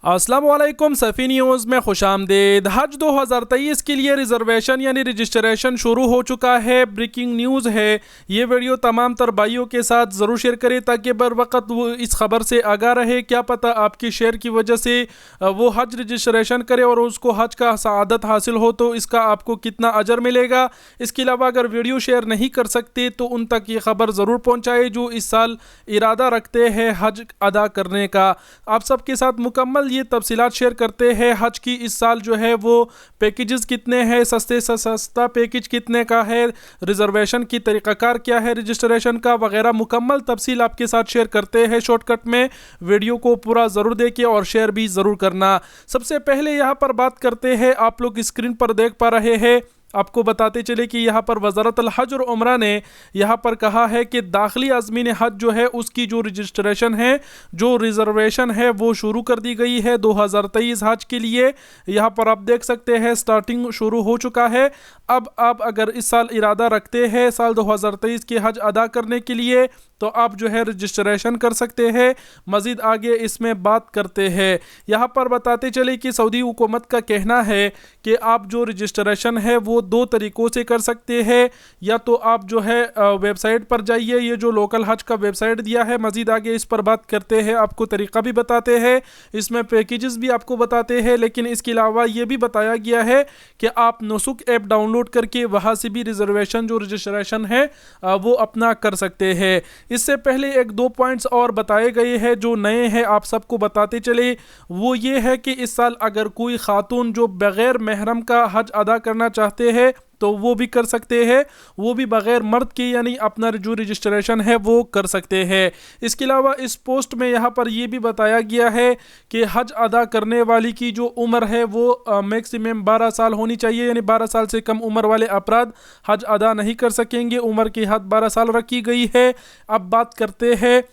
अस्सलाम वालेकुम सफ़ी न्यूज़ में खुश आमदीद। हज 2023 के लिए रिजर्वेशन यानी रजिस्ट्रेशन शुरू हो चुका है। ब्रेकिंग न्यूज़ है, ये वीडियो तमाम तर भाइयों के साथ ज़रूर शेयर करें ताकि बर वक्त वो इस खबर से आगाह रहे। क्या पता आपकी शेयर की वजह से वो हज रजिस्ट्रेशन करे और उसको हज का सआदत हासिल हो तो इसका आपको कितना अजर मिलेगा। इसके अलावा अगर वीडियो शेयर नहीं कर सकते तो उन तक ये खबर ज़रूर पहुँचाए जो इस साल इरादा रखते हैं हज अदा करने का। आप सबके साथ मुकम्मल ये तफसीलात शेयर करते हैं। हज की इस साल जो है वो पैकेजेस कितने हैं, सस्ते से सस्ता पैकेज कितने का है, रिजर्वेशन की तरीक़ाकार क्या है रजिस्ट्रेशन का वगैरह मुकम्मल तफसील आपके साथ शेयर करते हैं। शॉर्टकट में वीडियो को पूरा ज़रूर देखिए और शेयर भी ज़रूर करना। सबसे पहले यहाँ पर बात करते हैं, आप लोग स्क्रीन पर देख पा रहे हैं, आपको बताते चले कि यहाँ पर वज़ारतुल हज और उम्रा ने यहाँ पर कहा है कि दाखिली आज़मीन हज जो है उसकी जो रजिस्ट्रेशन है, जो रिज़र्वेशन है वो शुरू कर दी गई है 2023 हज के लिए। यहाँ पर आप देख सकते हैं स्टार्टिंग शुरू हो चुका है। अब आप अगर इस साल इरादा रखते हैं साल 2023 के हज अदा करने के लिए तो आप जो है रजिस्ट्रेशन कर सकते हैं। मज़ीद आगे इसमें बात करते हैं, यहाँ पर बताते चले कि सऊदी हुकूमत का कहना है कि आप जो रजिस्ट्रेशन है वो दो तरीक़ों से कर सकते हैं। या तो आप जो है वेबसाइट पर जाइए, ये जो लोकल हज का वेबसाइट दिया है, मज़ीद आगे इस पर बात करते हैं, आपको तरीक़ा भी बताते हैं, इसमें पैकेजेस भी आपको बताते हैं। लेकिन इसके अलावा ये भी बताया गया है कि आप नुसुक ऐप डाउनलोड करके वहाँ से भी रिजर्वेशन जो रजिस्ट्रेशन है वो अपना कर सकते हैं। इससे पहले एक दो पॉइंट्स और बताए गए हैं जो नए हैं, आप सबको बताते चले। वो ये है कि इस साल अगर कोई खातून जो बग़ैर महरम का हज अदा करना चाहते हैं तो वो भी कर सकते हैं, वो भी बग़ैर मर्द के यानी अपना जो रजिस्ट्रेशन है वो कर सकते हैं। इसके अलावा इस पोस्ट में यहाँ पर ये भी बताया गया है कि हज अदा करने वाली की जो उम्र है वो मैक्सिमम 12 साल होनी चाहिए, यानी 12 साल से कम उम्र वाले अफराद हज अदा नहीं कर सकेंगे। उम्र की हद 12 साल रखी गई है। अब बात करते हैं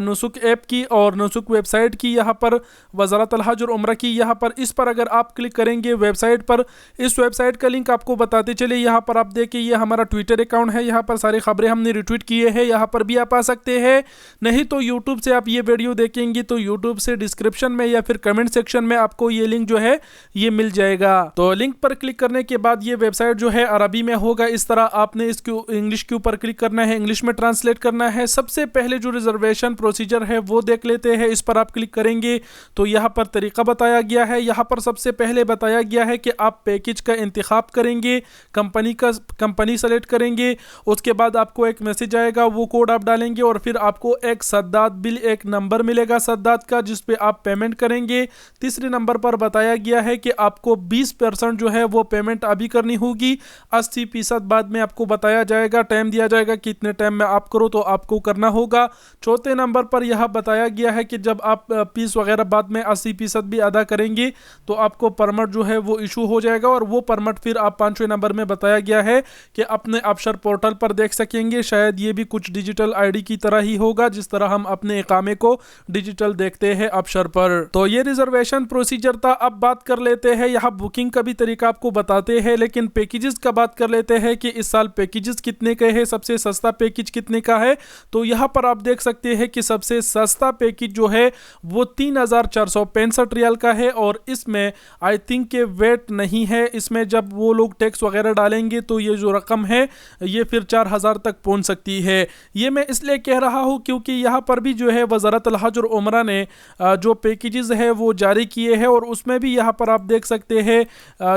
नुसुक ऐप की और नुसुक वेबसाइट की। यहाँ पर वज़ारतुल हज और उम्रा की, यहाँ पर इस पर अगर आप क्लिक करेंगे वेबसाइट पर, इस वेबसाइट का लिंक आपको बताते चले। यहाँ पर आप देखिए ये हमारा ट्विटर अकाउंट है, यहाँ पर सारी खबरें हमने रिट्वीट किए हैं, यहाँ पर भी आप आ सकते हैं। नहीं तो यूट्यूब से आप ये वीडियो देखेंगे तो यूट्यूब से डिस्क्रिप्शन में या फिर कमेंट सेक्शन में आपको ये लिंक जो है ये मिल जाएगा। तो लिंक पर क्लिक करने के बाद ये वेबसाइट जो है अरबी में होगा। इस तरह आपने इसको इंग्लिश के ऊपर क्लिक करना है, इंग्लिश में ट्रांसलेट करना है। सबसे पहले जो रिजर्वेशन प्रोसीजर है वो देख लेते हैं। इस पर आप क्लिक करेंगे तो यहाँ पर तरीका बताया गया है। यहाँ पर सबसे पहले बताया गया है कि आप पैकेज का इंतखाब करेंगे, कंपनी सेलेक्ट करेंगे, उसके बाद आपको एक मैसेज आएगा, वो कोड आप डालेंगे और फिर आपको एक सद्दात बिल, एक नंबर मिलेगा सद्दात का जिस पे आप पेमेंट करेंगे। तीसरे नंबर पर बताया गया है कि आपको 20% जो है वो पेमेंट अभी करनी होगी, 80% बाद में आपको बताया जाएगा, टाइम दिया जाएगा कितने टाइम में आप करो तो आपको करना होगा। चौथे नंबर पर यह बताया गया है कि जब आप फीस वगैरह बाद में 80% भी अदा करेंगे तो आपको परमिट जो है वो इशू हो जाएगा और वो परमिट फिर आप 5वें नंबर में बताया गया है कि अपने अबशर पोर्टल पर देख सकेंगे। शायद ये भी कुछ डिजिटल आईडी की तरह ही होगा जिस तरह हम अपने इकामे को डिजिटल देखते हैं अबशर पर। तो ये रिजर्वेशन प्रोसीजर था। अब बात कर लेते हैं, यहाँ बुकिंग का भी तरीका आपको बताते हैं, लेकिन पैकेजेस का बात कर लेते हैं कि इस साल पैकेजेस कितने के हैं, सबसे सस्ता पैकेज कितने का है। तो यहाँ पर आप देख सकते हैं कि सबसे सस्ता पैकेज जो है वो 3465 रियाल का है और इसमें आई थिंक के वेट नहीं है। इसमें जब वो लोग टैक्स वगैरह डालेंगे तो ये जो रकम है ये फिर 4000 तक पहुंच सकती है। ये मैं इसलिए कह रहा हूँ क्योंकि यहाँ पर भी जो है वज़ारतुल हज और उम्रा ने जो पैकेजेस है वो जारी किए हैं और उसमें भी यहाँ पर आप देख सकते हैं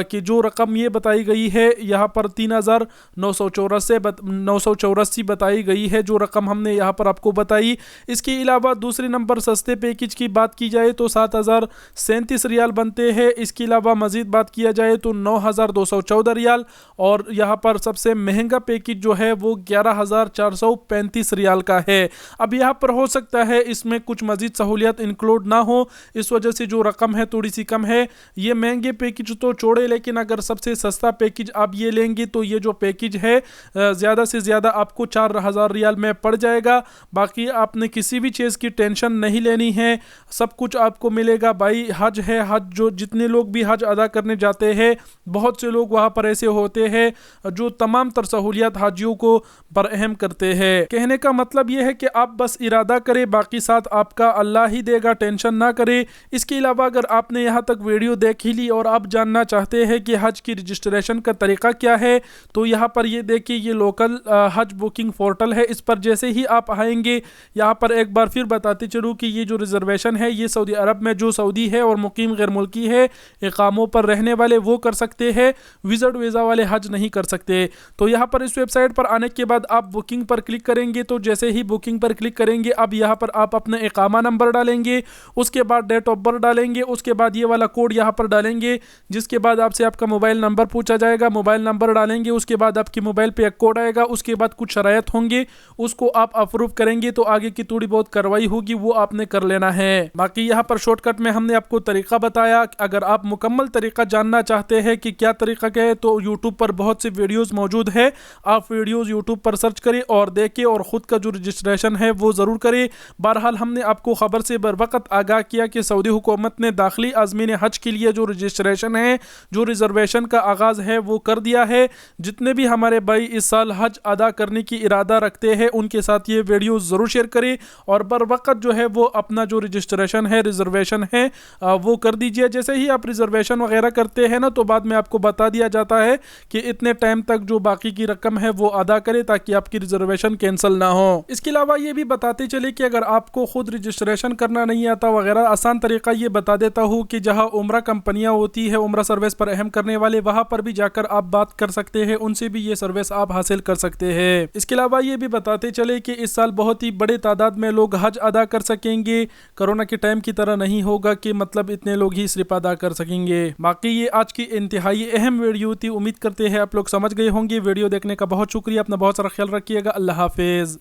कि जो रकम ये बताई गई है यहाँ पर 3984 बताई गई है, जो रकम हमने यहाँ पर आपको बताई। इसके अलावा दूसरे नंबर सस्ते पैकेज की बात की जाए तो 7037 रियाल बनते हैं। इसके अलावा मज़ीद बात किया जाए तो 9214 रियाल और यहाँ पर सबसे महंगा पैकेज जो है वो 11435 रियाल का है। अब यहाँ पर हो सकता है इसमें कुछ मज़ीद सहूलियत इंक्लूड ना हो, इस वजह से जो रकम है थोड़ी सी कम है। ये महंगे पैकेज तो छोड़े, लेकिन अगर सबसे सस्ता पैकेज आप ये लेंगे तो ये जो पैकेज है ज़्यादा से ज़्यादा आपको 4000 रियाल में पड़ जाएगा। बाकी आपने आपने किसी भी चीज़ की टेंशन नहीं लेनी है, सब कुछ आपको मिलेगा भाई। हज है, हज जो जितने लोग भी हज अदा करने जाते हैं, बहुत से लोग वहाँ पर ऐसे होते हैं जो तमाम तर सहूलियत हाजियों को बरअहम करते हैं। कहने का मतलब ये है कि आप बस इरादा करें, बाकी साथ आपका अल्लाह ही देगा, टेंशन ना करें। इसके अलावा अगर आपने यहाँ तक वीडियो देख ही ली और आप जानना चाहते हैं कि हज की रजिस्ट्रेशन का तरीका क्या है, तो यहाँ पर ये देखिए, ये लोकल हज बुकिंग पोर्टल है। इस पर जैसे ही आप आएंगे, यहाँ पर एक बार फिर बताते चलूँ कि ये जो रिजर्वेशन है ये सऊदी अरब में जो सऊदी है और मुकीम गैर मुल्की है, इकामों पर रहने वाले वो कर सकते हैं, विजिट वीज़ा वाले हज नहीं कर सकते। तो यहाँ पर इस वेबसाइट पर आने के बाद आप बुकिंग पर क्लिक करेंगे। तो जैसे ही बुकिंग पर क्लिक करेंगे, अब यहाँ पर आप अपना इकामा नंबर डालेंगे, उसके बाद डेट ऑफ बर्थ डालेंगे, उसके बाद ये वाला कोड यहाँ पर डालेंगे, जिसके बाद आपसे आपका मोबाइल नंबर पूछा जाएगा। मोबाइल नंबर डालेंगे, उसके बाद आपके मोबाइल पे एक कोड आएगा, उसके बाद कुछ शरायत होंगे, उसको आप अप्रूव करेंगे तो आगे की थोड़ी बहुत कार्रवाई होगी, वो आपने कर लेना है। बाकी यहाँ पर शॉर्टकट में हमने आपको तरीका बताया। अगर आप मुकम्मल तरीका जानना चाहते हैं कि क्या तरीका क्या है, तो यूट्यूब पर बहुत सी वीडियोस मौजूद है, आप वीडियोस यूट्यूब पर सर्च करें और देखें और ख़ुद का जो रजिस्ट्रेशन है वो ज़रूर करें। बहरहाल हमने आपको ख़बर से बर वक्त आगाह किया कि सऊदी हुकूमत ने दाखिली आज़मीन हज के लिए जो रजिस्ट्रेशन है, जो रिजर्वेशन का आगाज़ है वो कर दिया है। जितने भी हमारे भाई इस साल हज अदा करने की इरादा रखते हैं, उनके साथ ये वीडियो ज़रूर शेयर करें और बर वक्त जो है वो अपना जो रजिस्ट्रेशन है, रिजर्वेशन है, वो कर दीजिए। जैसे ही आप रिजर्वेशन वगैरह करते हैं ना, तो बाद में आपको बता दिया जाता है कि इतने टाइम तक जो बाकी की रकम है वो अदा करें, ताकि आपकी रिजर्वेशन कैंसिल ना हो। इसके अलावा ये भी बताते चले कि अगर आपको खुद रजिस्ट्रेशन करना नहीं आता वगैरह, आसान तरीका ये बता देता हूँ कि जहाँ उम्रा कंपनियाँ होती है, उम्रा सर्विस पर अहम करने वाले, वहाँ पर भी जाकर आप बात कर सकते हैं, उनसे भी ये सर्विस आप हासिल कर सकते हैं। इसके अलावा ये भी बताते चले कि इस साल बहुत ही बड़े तादाद में लोग हज अदा कर सकेंगे। कोरोना के टाइम की तरह नहीं होगा कि मतलब इतने लोग ही सिर्फ अदा कर सकेंगे। बाकी ये आज की इंतहाई अहम वीडियो थी, उम्मीद करते हैं आप लोग समझ गए होंगे। वीडियो देखने का बहुत शुक्रिया, अपना बहुत सारा ख्याल रखिएगा। अल्लाह हाफिज।